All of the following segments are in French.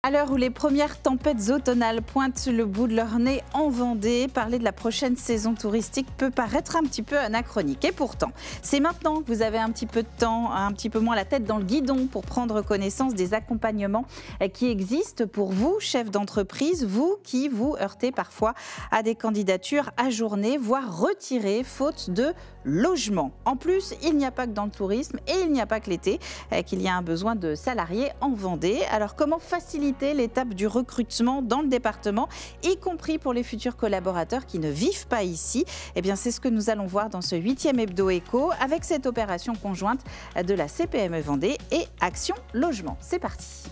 À l'heure où les premières tempêtes automnales pointent le bout de leur nez en Vendée, parler de la prochaine saison touristique peut paraître un petit peu anachronique. Et pourtant, c'est maintenant que vous avez un petit peu de temps, un petit peu moins la tête dans le guidon pour prendre connaissance des accompagnements qui existent pour vous, chefs d'entreprise, vous qui vous heurtez parfois à des candidatures ajournées, voire retirées, faute de logement. En plus, il n'y a pas que dans le tourisme et il n'y a pas que l'été qu'il y a un besoin de salariés en Vendée. Alors comment faciliter l'étape du recrutement dans le département, y compris pour les futurs collaborateurs qui ne vivent pas ici? Eh bien, c'est ce que nous allons voir dans ce 8e Hebdo Éco avec cette opération conjointe de la CPME Vendée et Action Logement. C'est parti.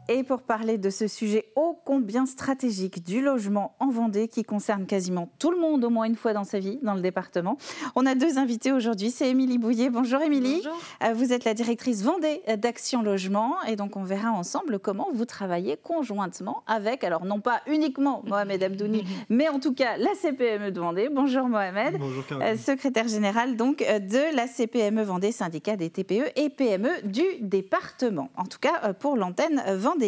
Et pour parler de ce sujet ô combien stratégique du logement en Vendée qui concerne quasiment tout le monde au moins une fois dans sa vie dans le département, on a deux invités aujourd'hui. C'est Émilie Bouillet. Bonjour Émilie. Bonjour. Vous êtes la directrice Vendée d'Action Logement et donc on verra ensemble comment vous travaillez conjointement avec, alors non pas uniquement Mohamed Abdouni, mais en tout cas la CPME de Vendée. Bonjour Mohamed. Bonjour Caroline. Secrétaire général donc de la CPME Vendée, syndicat des TPE et PME du département. En tout cas pour l'antenne vendéenne.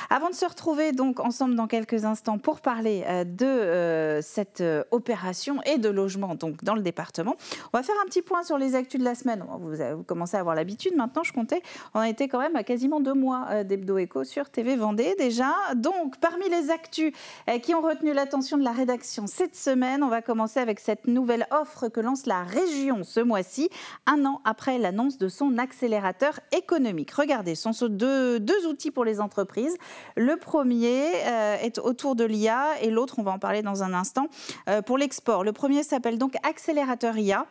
Avant de se retrouver donc ensemble dans quelques instants pour parler de cette opération et de logement donc dans le département, on va faire un petit point sur les actus de la semaine. Vous commencez à avoir l'habitude maintenant, je comptais. On a été quand même à quasiment 2 mois d'Hebdo Éco sur TV Vendée déjà. Donc parmi les actus qui ont retenu l'attention de la rédaction cette semaine, on va commencer avec cette nouvelle offre que lance la région ce mois-ci, un an après l'annonce de son accélérateur économique. Regardez, ce sont deux outils pour les entreprises. Le premier est autour de l'IA et l'autre, on va en parler dans un instant, pour l'export. Le premier s'appelle donc Accélérateur IA.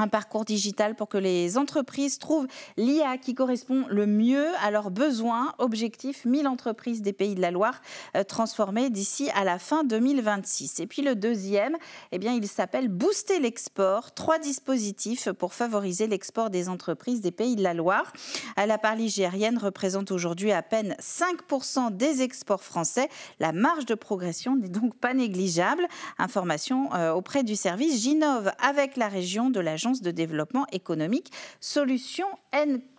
Un parcours digital pour que les entreprises trouvent l'IA qui correspond le mieux à leurs besoins. Objectif, 1000 entreprises des Pays de la Loire transformées d'ici à la fin 2026. Et puis le deuxième, eh bien, il s'appelle Booster l'export. 3 dispositifs pour favoriser l'export des entreprises des Pays de la Loire. La part ligérienne représente aujourd'hui à peine 5% des exports français. La marge de progression n'est donc pas négligeable. Information auprès du service Ginov avec la région de l'agence de développement économique Solutions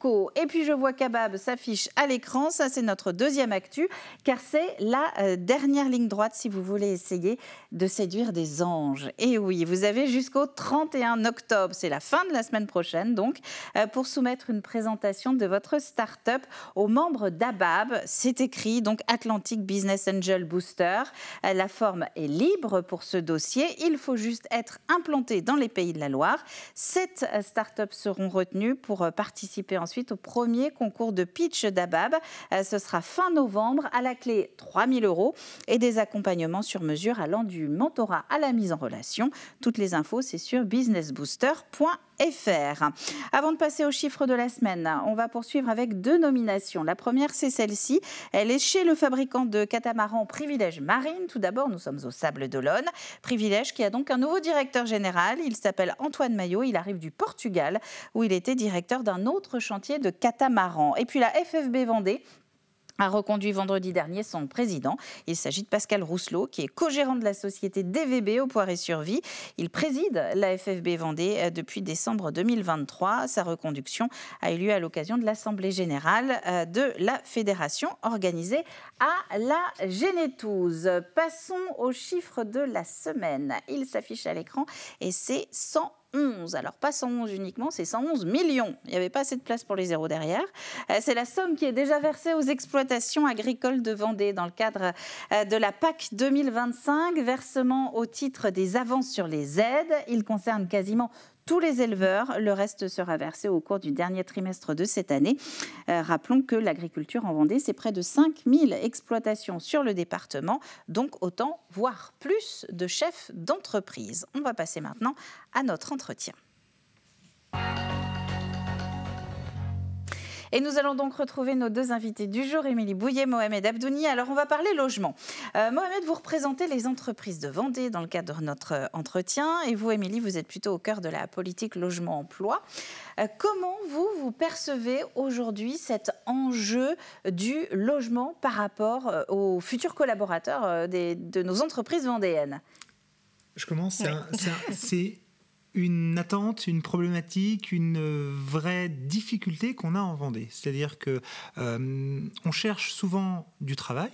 Co. Et puis je vois Kabab s'affiche à l'écran, ça c'est notre deuxième actu, car c'est la dernière ligne droite si vous voulez essayer de séduire des anges. Et oui, vous avez jusqu'au 31 octobre, c'est la fin de la semaine prochaine donc, pour soumettre une présentation de votre start-up aux membres d'ABAB. C'est écrit donc Atlantic Business Angel Booster. La forme est libre pour ce dossier, il faut juste être implanté dans les Pays de la Loire. 7 startups seront retenues pour participer ensuite au premier concours de pitch d'ABAB. Ce sera fin novembre. À la clé, 3 000 € et des accompagnements sur mesure allant du mentorat à la mise en relation. Toutes les infos, c'est sur businessbooster.fr. Avant de passer aux chiffres de la semaine, on va poursuivre avec 2 nominations. La première, c'est celle-ci. Elle est chez le fabricant de catamarans Privilège Marine. Tout d'abord, nous sommes au Sables d'Olonne. Privilège qui a donc un nouveau directeur général. Il s'appelle Antoine Maillot. Il arrive du Portugal où il était directeur d'un autre chantier de catamarans. Et puis la FFB Vendée a reconduit vendredi dernier son président. Il s'agit de Pascal Rousselot, qui est co-gérant de la société DVB au Poiré-sur-Vie. Il préside la FFB Vendée depuis décembre 2023. Sa reconduction a eu lieu à l'occasion de l'Assemblée générale de la Fédération organisée à la Génétouse. Passons aux chiffres de la semaine. Il s'affiche à l'écran et c'est 111. Alors pas 111 uniquement, c'est 111 millions. Il n'y avait pas assez de place pour les zéros derrière. C'est la somme qui est déjà versée aux exploitations agricoles de Vendée dans le cadre de la PAC 2025. Versement au titre des avances sur les aides. Il concerne quasiment tous les éleveurs. Le reste sera versé au cours du dernier trimestre de cette année. Rappelons que l'agriculture en Vendée, c'est près de 5000 exploitations sur le département, donc autant, voire plus de chefs d'entreprise. On va passer maintenant à notre entretien. Et nous allons donc retrouver nos deux invités du jour, Émilie Bouillet, Mohamed Abdouni. Alors, on va parler logement. Mohamed, vous représentez les entreprises de Vendée dans le cadre de notre entretien. Et vous, Émilie, vous êtes plutôt au cœur de la politique logement-emploi. Comment vous percevez aujourd'hui cet enjeu du logement par rapport aux futurs collaborateurs de nos entreprises vendéennes? Je commence. C'est une attente, une problématique, une vraie difficulté qu'on a en Vendée. C'est-à-dire qu'on cherche souvent du travail.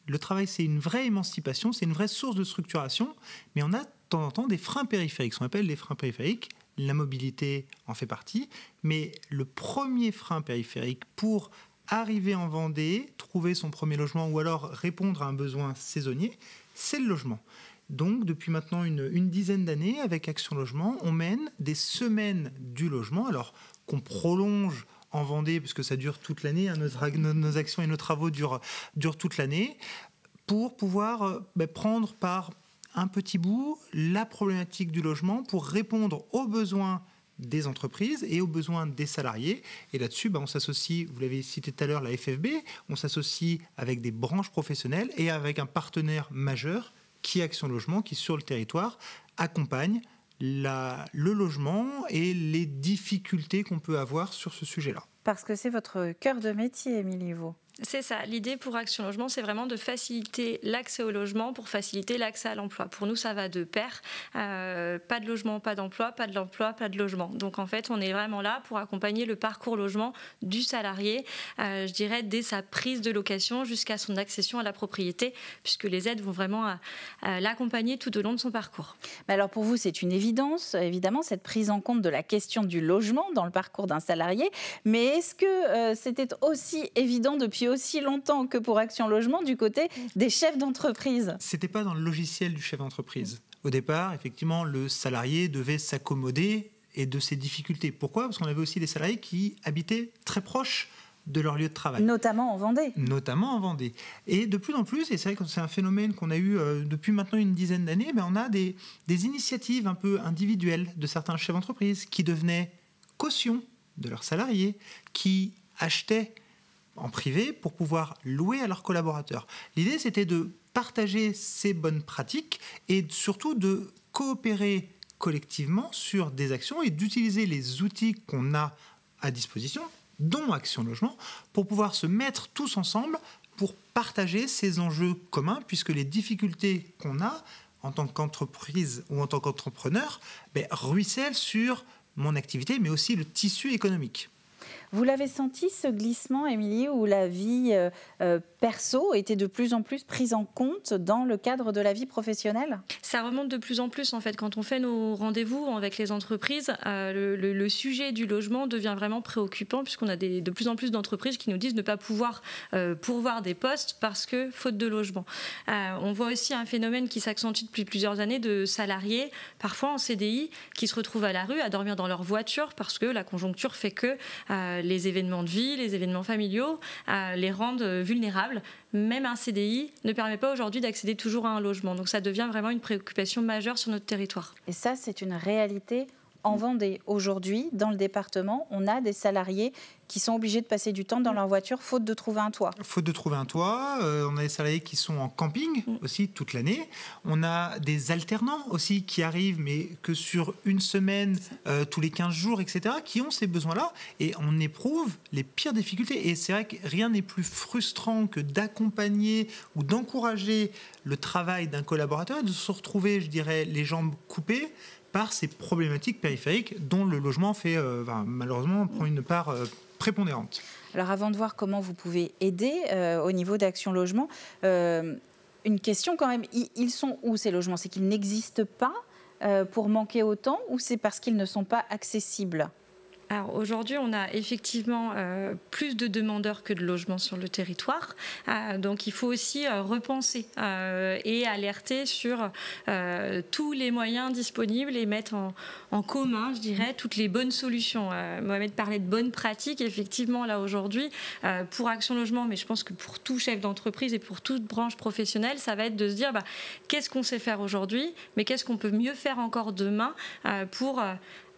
Le travail, c'est une vraie émancipation, c'est une vraie source de structuration, mais on a de temps en temps des freins périphériques, ce qu'on appelle les freins périphériques. La mobilité en fait partie, mais le premier frein périphérique pour arriver en Vendée, trouver son premier logement ou alors répondre à un besoin saisonnier, c'est le logement. Donc, depuis maintenant une dizaine d'années, avec Action Logement, on mène des semaines du logement, alors qu'on prolonge en Vendée, puisque ça dure toute l'année, hein, nos actions et nos travaux durent toute l'année, pour pouvoir prendre par un petit bout la problématique du logement pour répondre aux besoins des entreprises et aux besoins des salariés. Et là-dessus, on s'associe, vous l'avez cité tout à l'heure, la FFB, on s'associe avec des branches professionnelles et avec un partenaire majeur qui est Action Logement, qui sur le territoire accompagne le logement et les difficultés qu'on peut avoir sur ce sujet-là. Parce que c'est votre cœur de métier, Émilie Vaux. C'est ça. L'idée pour Action Logement, c'est vraiment de faciliter l'accès au logement pour faciliter l'accès à l'emploi. Pour nous, ça va de pair. Pas de logement, pas d'emploi, pas de l'emploi, pas de logement. Donc en fait, on est vraiment là pour accompagner le parcours logement du salarié, je dirais, dès sa prise de location jusqu'à son accession à la propriété, puisque les aides vont vraiment l'accompagner tout au long de son parcours. Mais alors pour vous, c'est une évidence, évidemment, cette prise en compte de la question du logement dans le parcours d'un salarié. Mais est-ce que c'était aussi évident depuis aussi longtemps que pour Action Logement du côté des chefs d'entreprise? C'était pas dans le logiciel du chef d'entreprise. Au départ, effectivement, le salarié devait s'accommoder et de ses difficultés. Pourquoi ? Parce qu'on avait aussi des salariés qui habitaient très proches de leur lieu de travail. Notamment en Vendée. Notamment en Vendée. Et de plus en plus, et c'est vrai que c'est un phénomène qu'on a eu depuis maintenant une dizaine d'années, on a des initiatives un peu individuelles de certains chefs d'entreprise qui devenaient caution de leurs salariés, qui achetaient en privé pour pouvoir louer à leurs collaborateurs. L'idée, c'était de partager ces bonnes pratiques et surtout de coopérer collectivement sur des actions et d'utiliser les outils qu'on a à disposition, dont Action Logement, pour pouvoir se mettre tous ensemble pour partager ces enjeux communs, puisque les difficultés qu'on a en tant qu'entreprise ou en tant qu'entrepreneur ruissellent sur mon activité, mais aussi le tissu économique. Vous l'avez senti, ce glissement, Émilie, où la vie perso était de plus en plus prise en compte dans le cadre de la vie professionnelle? Ça remonte de plus en plus, en fait. Quand on fait nos rendez-vous avec les entreprises, le sujet du logement devient vraiment préoccupant, puisqu'on a de plus en plus d'entreprises qui nous disent ne pas pouvoir pourvoir des postes parce que faute de logement. On voit aussi un phénomène qui s'accentue depuis plusieurs années de salariés, parfois en CDI, qui se retrouvent à la rue, à dormir dans leur voiture, parce que la conjoncture fait que les événements de vie, les événements familiaux les rendent vulnérables. Même un CDI ne permet pas aujourd'hui d'accéder toujours à un logement. Donc ça devient vraiment une préoccupation majeure sur notre territoire. Et ça, c'est une réalité en Vendée. Aujourd'hui, dans le département, on a des salariés qui sont obligés de passer du temps dans leur voiture faute de trouver un toit. Faute de trouver un toit, on a des salariés qui sont en camping aussi toute l'année. On a des alternants aussi qui arrivent, mais que sur une semaine, tous les 15 jours, etc., qui ont ces besoins-là. Et on éprouve les pires difficultés. Et c'est vrai que rien n'est plus frustrant que d'accompagner ou d'encourager le travail d'un collaborateur et de se retrouver, je dirais, les jambes coupées par ces problématiques périphériques dont le logement malheureusement prend une part prépondérante. Alors avant de voir comment vous pouvez aider au niveau d'Action Logement, une question quand même, ils sont où ces logements? C'est qu'ils n'existent pas pour manquer autant ou c'est parce qu'ils ne sont pas accessibles? Alors aujourd'hui, on a effectivement plus de demandeurs que de logements sur le territoire. Donc il faut aussi repenser et alerter sur tous les moyens disponibles et mettre en commun, je dirais, toutes les bonnes solutions. Mohamed parlait de bonnes pratiques. Effectivement, là aujourd'hui, pour Action Logement, mais je pense que pour tout chef d'entreprise et pour toute branche professionnelle, ça va être de se dire qu'est-ce qu'on sait faire aujourd'hui, mais qu'est-ce qu'on peut mieux faire encore demain pour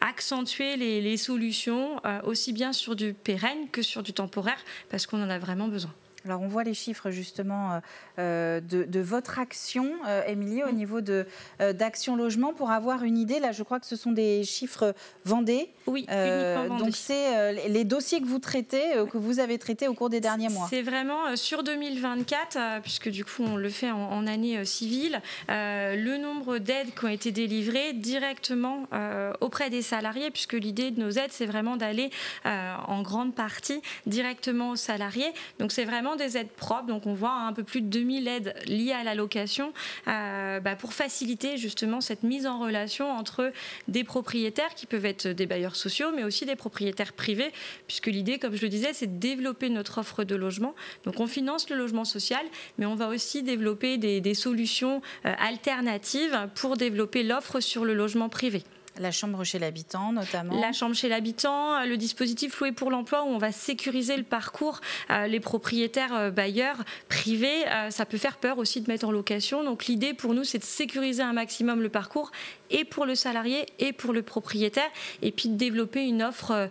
accentuer les solutions aussi bien sur du pérenne que sur du temporaire parce qu'on en a vraiment besoin. Alors, on voit les chiffres justement de votre action, Émilie, au niveau d'Action Logement. Pour avoir une idée, là, je crois que ce sont des chiffres Vendée. Oui, uniquement Vendée. Donc, c'est les dossiers que vous traitez, que vous avez traités au cours des derniers mois. C'est vraiment sur 2024, puisque du coup, on le fait en année civile, le nombre d'aides qui ont été délivrées directement auprès des salariés, puisque l'idée de nos aides, c'est vraiment d'aller en grande partie directement aux salariés. Donc, c'est vraiment des aides propres, donc on voit un peu plus de 2000 aides liées à la location pour faciliter justement cette mise en relation entre des propriétaires qui peuvent être des bailleurs sociaux mais aussi des propriétaires privés puisque l'idée, comme je le disais, c'est de développer notre offre de logement. Donc on finance le logement social mais on va aussi développer des solutions alternatives pour développer l'offre sur le logement privé. La chambre chez l'habitant, notamment. La chambre chez l'habitant, le dispositif Louer pour l'emploi, où on va sécuriser le parcours. Les propriétaires bailleurs privés, ça peut faire peur aussi de mettre en location. Donc l'idée pour nous, c'est de sécuriser un maximum le parcours, et pour le salarié, et pour le propriétaire, et puis de développer une offre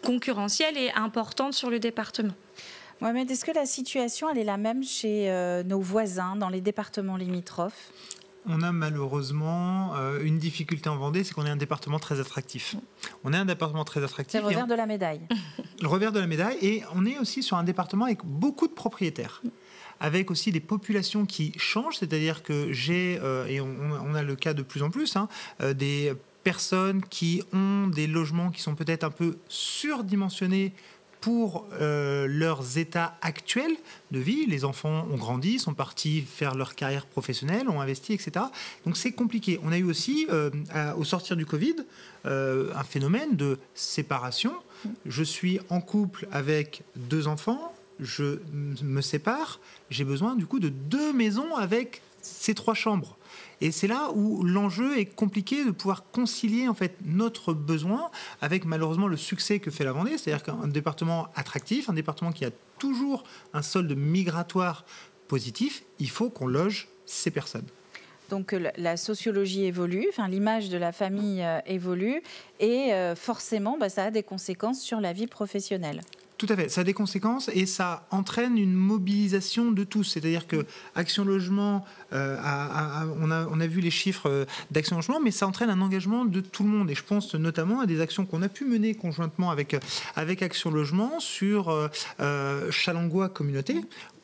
concurrentielle et importante sur le département. Mohamed, est-ce que la situation elle est la même chez nos voisins, dans les départements limitrophes ? On a malheureusement une difficulté en Vendée, c'est qu'on est un département très attractif. On est un département très attractif. C'est le revers de la médaille. Le revers de la médaille. Et on est aussi sur un département avec beaucoup de propriétaires. Avec aussi des populations qui changent. C'est-à-dire que et on a le cas de plus en plus, des personnes qui ont des logements qui sont peut-être un peu surdimensionnés pour leurs états actuels de vie. Les enfants ont grandi, sont partis faire leur carrière professionnelle, ont investi, etc. Donc c'est compliqué. On a eu aussi, au sortir du Covid, un phénomène de séparation. Je suis en couple avec 2 enfants, je me sépare, j'ai besoin du coup de 2 maisons avec ces 3 chambres. Et c'est là où l'enjeu est compliqué de pouvoir concilier en fait notre besoin avec malheureusement le succès que fait la Vendée, c'est-à-dire qu'un département attractif, un département qui a toujours un solde migratoire positif, il faut qu'on loge ces personnes. Donc la sociologie évolue, l'image de la famille évolue et forcément ça a des conséquences sur la vie professionnelle. Tout à fait, ça a des conséquences et ça entraîne une mobilisation de tous. C'est-à-dire que Action Logement, on a vu les chiffres d'Action Logement, mais ça entraîne un engagement de tout le monde. Et je pense notamment à des actions qu'on a pu mener conjointement avec Action Logement sur Challengois Communauté,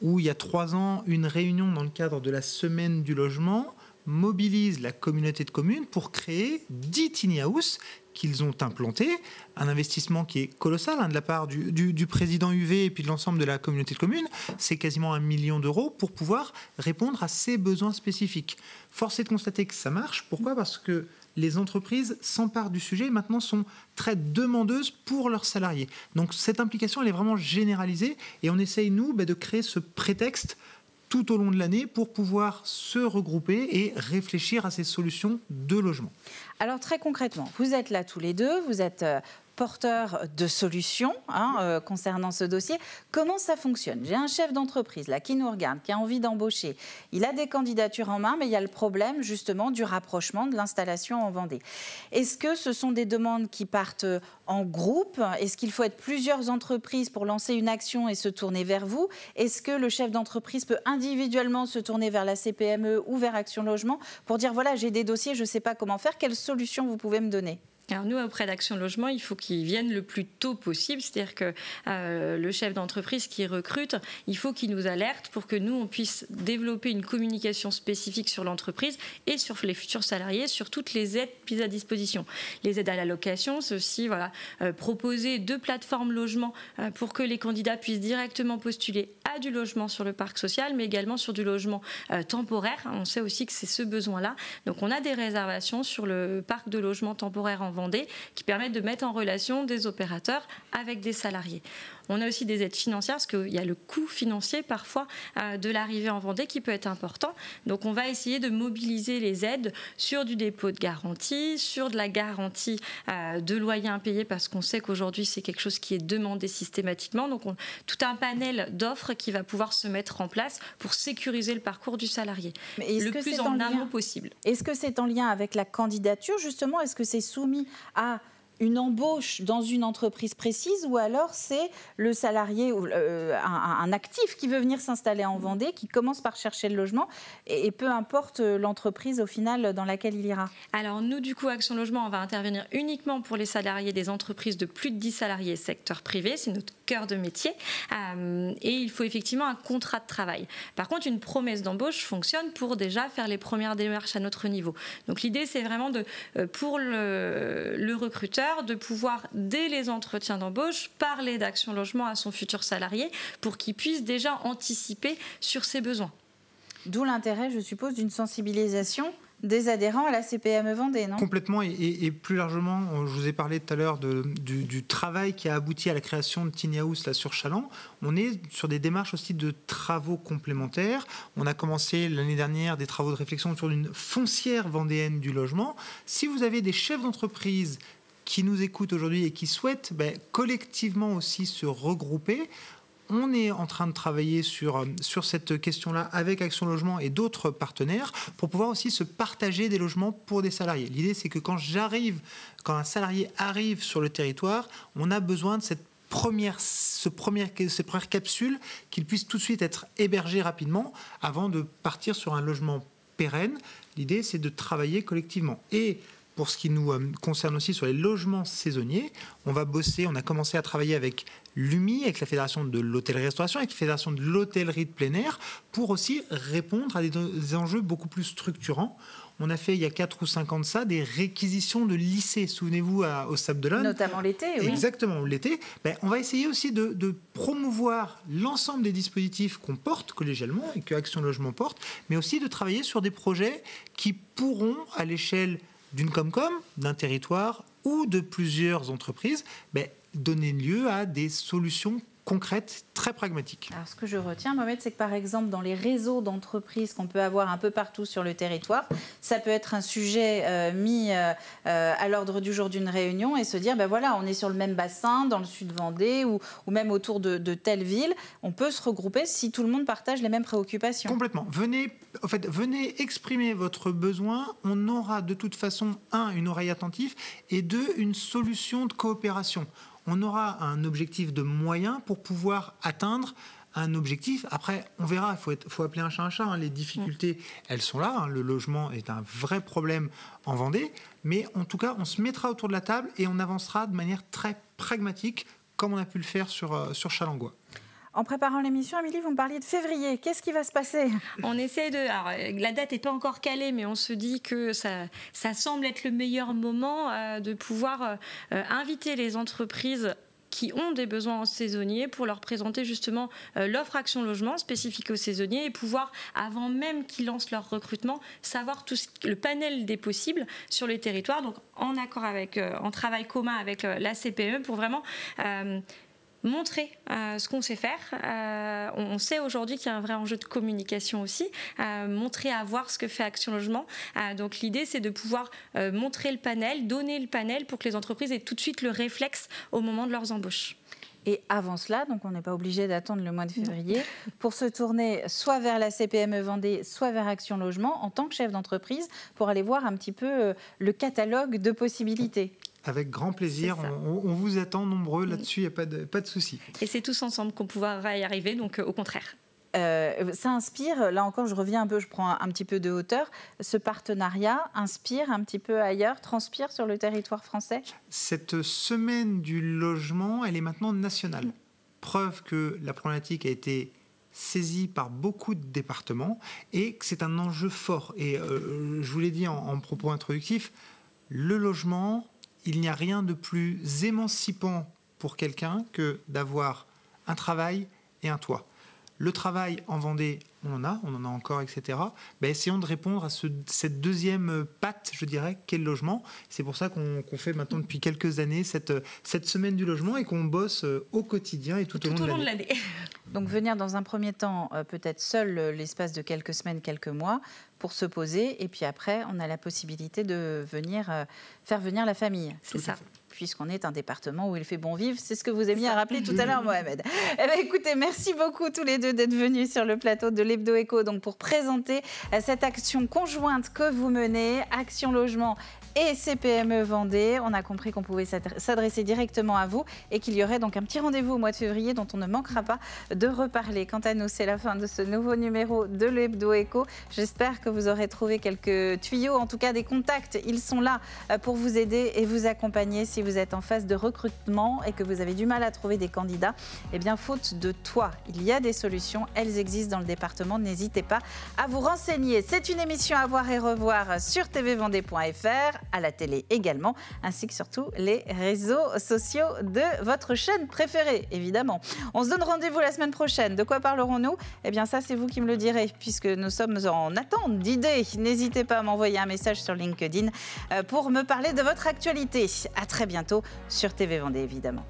où il y a 3 ans, une réunion dans le cadre de la Semaine du Logement mobilise la communauté de communes pour créer 10 tiny house qu'ils ont implanté, un investissement qui est colossal de la part du président UV et puis de l'ensemble de la communauté de communes, c'est quasiment 1 million d'euros pour pouvoir répondre à ces besoins spécifiques. Force est de constater que ça marche. Pourquoi ? Parce que les entreprises s'emparent du sujet et maintenant sont très demandeuses pour leurs salariés. Donc cette implication, elle est vraiment généralisée et on essaye, nous, de créer ce prétexte tout au long de l'année pour pouvoir se regrouper et réfléchir à ces solutions de logement. Alors très concrètement, vous êtes là tous les deux, vous êtes porteur de solutions concernant ce dossier. Comment ça fonctionne ? J'ai un chef d'entreprise là, qui nous regarde, qui a envie d'embaucher. Il a des candidatures en main, mais il y a le problème justement du rapprochement de l'installation en Vendée. Est-ce que ce sont des demandes qui partent en groupe ? Est-ce qu'il faut être plusieurs entreprises pour lancer une action et se tourner vers vous ? Est-ce que le chef d'entreprise peut individuellement se tourner vers la CPME ou vers Action Logement pour dire voilà, j'ai des dossiers, je ne sais pas comment faire, quelle solution vous pouvez me donner ? Alors nous, auprès d'Action Logement, il faut qu'ils viennent le plus tôt possible. C'est-à-dire que le chef d'entreprise qui recrute, il faut qu'il nous alerte pour que nous, on puisse développer une communication spécifique sur l'entreprise et sur les futurs salariés, sur toutes les aides mises à disposition. Les aides à la location, c'est aussi proposer 2 plateformes logement pour que les candidats puissent directement postuler à du logement sur le parc social, mais également sur du logement temporaire. On sait aussi que c'est ce besoin-là. Donc on a des réservations sur le parc de logement temporaire en Vendée qui permettent de mettre en relation des opérateurs avec des salariés. On a aussi des aides financières parce qu'il y a le coût financier parfois de l'arrivée en Vendée qui peut être important. Donc on va essayer de mobiliser les aides sur du dépôt de garantie, sur de la garantie de loyer impayé parce qu'on sait qu'aujourd'hui c'est quelque chose qui est demandé systématiquement. Donc tout un panel d'offres qui va pouvoir se mettre en place pour sécuriser le parcours du salarié le plus en amont possible. Est-ce que c'est en lien avec la candidature justement? Est-ce que c'est soumis à une embauche dans une entreprise précise ou alors c'est le salarié ou un actif qui veut venir s'installer en Vendée, qui commence par chercher le logement et peu importe l'entreprise au final dans laquelle il ira? Alors nous, du coup, Action Logement, on va intervenir uniquement pour les salariés des entreprises de plus de 10 salariés secteur privé, c'est notre cœur de métier et il faut effectivement un contrat de travail. Par contre, une promesse d'embauche fonctionne pour déjà faire les premières démarches à notre niveau. Donc l'idée, c'est vraiment pour le recruteur de pouvoir, dès les entretiens d'embauche, parler d'Action Logement à son futur salarié pour qu'il puisse déjà anticiper sur ses besoins. D'où l'intérêt, je suppose, d'une sensibilisation des adhérents à la CPME Vendée, non? Complètement, et plus largement, je vous ai parlé tout à l'heure du travail qui a abouti à la création de Tiny House là, sur Chaland. On est sur des démarches aussi de travaux complémentaires. On a commencé l'année dernière des travaux de réflexion autour d'une foncière vendéenne du logement. Si vous avez des chefs d'entreprise qui nous écoutent aujourd'hui et qui souhaitent collectivement aussi se regrouper, on est en train de travailler sur cette question-là avec Action Logement et d'autres partenaires pour pouvoir aussi se partager des logements pour des salariés. L'idée, c'est que quand un salarié arrive sur le territoire, on a besoin de ces premières capsules qu'il puisse tout de suite être hébergé rapidement avant de partir sur un logement pérenne. L'idée, c'est de travailler collectivement. Et pour ce qui nous concerne aussi sur les logements saisonniers, on a commencé à travailler avec l'UMI, avec la Fédération de l'hôtellerie-restauration, avec la Fédération de l'hôtellerie de plein air, pour aussi répondre à des enjeux beaucoup plus structurants. On a fait, il y a 4 ou 5 ans de ça, des réquisitions de lycées. Souvenez-vous, au Sable d'Olonne. Notamment l'été, oui. Exactement, l'été. On va essayer aussi de promouvoir l'ensemble des dispositifs qu'on porte collégialement et que Action Logement porte, mais aussi de travailler sur des projets qui pourront, à l'échelle d'une Comcom, d'un territoire ou de plusieurs entreprises, donner lieu à des solutions concrètes, très pragmatiques. Alors, ce que je retiens, Mohamed, c'est que par exemple, dans les réseaux d'entreprises qu'on peut avoir un peu partout sur le territoire, ça peut être un sujet mis à l'ordre du jour d'une réunion et se dire, voilà, on est sur le même bassin, dans le sud Vendée ou même autour de telle ville, on peut se regrouper si tout le monde partage les mêmes préoccupations. Complètement. Venez exprimer votre besoin. On aura de toute façon, une oreille attentive et deux, une solution de coopération. On aura un objectif de moyens pour pouvoir atteindre un objectif. Après, on verra, il faut appeler un chat un chat. Les difficultés, elles sont là. Le logement est un vrai problème en Vendée. Mais en tout cas, on se mettra autour de la table et on avancera de manière très pragmatique, comme on a pu le faire sur Chalangois. En préparant l'émission, Amélie, vous me parliez de février. Qu'est-ce qui va se passer? On essaie alors, la date n'est pas encore calée, mais on se dit que ça semble être le meilleur moment de pouvoir inviter les entreprises qui ont des besoins en saisonnier pour leur présenter justement l'offre Action Logement spécifique aux saisonniers et pouvoir, avant même qu'ils lancent leur recrutement, savoir le panel des possibles sur les territoires. Donc en travail commun avec la CPME pour vraiment montrer ce qu'on sait faire. On sait aujourd'hui qu'il y a un vrai enjeu de communication aussi. Montrer à voir ce que fait Action Logement. Donc l'idée, c'est de pouvoir montrer le panel, donner le panel pour que les entreprises aient tout de suite le réflexe au moment de leurs embauches. Et avant cela, donc on n'est pas obligé d'attendre le mois de février, pour se tourner soit vers la CPME Vendée, soit vers Action Logement, en tant que chef d'entreprise, pour aller voir un petit peu le catalogue de possibilités. Avec grand plaisir, on vous attend nombreux là-dessus, il n'y a pas de souci. Et c'est tous ensemble qu'on pourra y arriver, donc au contraire. Ça inspire, là encore je reviens un peu, je prends un petit peu de hauteur, ce partenariat inspire un petit peu ailleurs, transpire sur le territoire français? Cette semaine du logement, elle est maintenant nationale. Preuve que la problématique a été saisie par beaucoup de départements et que c'est un enjeu fort. Et je vous l'ai dit en propos introductif, le logement, il n'y a rien de plus émancipant pour quelqu'un que d'avoir un travail et un toit. Le travail en Vendée, on en a encore, etc. Essayons de répondre à cette deuxième patte, je dirais, qu'est le logement. C'est pour ça qu'on fait maintenant depuis quelques années cette semaine du logement et qu'on bosse au quotidien et tout au long de l'année. Donc venir dans un premier temps, peut-être seul l'espace de quelques semaines, quelques mois, pour se poser. Et puis après, on a la possibilité de faire venir la famille. C'est ça. Puisqu'on est un département où il fait bon vivre. C'est ce que vous aimiez à rappeler tout à l'heure, Mohamed. Écoutez, merci beaucoup tous les deux d'être venus sur le plateau de l'Hebdo Éco donc pour présenter cette action conjointe que vous menez, Action Logement et CPME Vendée. On a compris qu'on pouvait s'adresser directement à vous et qu'il y aurait donc un petit rendez-vous au mois de février dont on ne manquera pas de reparler. Quant à nous, c'est la fin de ce nouveau numéro de l'Hebdo Éco. J'espère que vous aurez trouvé quelques tuyaux, en tout cas des contacts. Ils sont là pour vous aider et vous accompagner si vous êtes en phase de recrutement et que vous avez du mal à trouver des candidats. Eh bien, faute de toit, il y a des solutions. Elles existent dans le département. N'hésitez pas à vous renseigner. C'est une émission à voir et revoir sur tvvendée.fr, à la télé également, ainsi que sur tous les réseaux sociaux de votre chaîne préférée, évidemment. On se donne rendez-vous la semaine prochaine. De quoi parlerons-nous? Eh bien, ça, c'est vous qui me le direz, puisque nous sommes en attente d'idées. N'hésitez pas à m'envoyer un message sur LinkedIn pour me parler de votre actualité. À très bientôt sur TV Vendée, évidemment.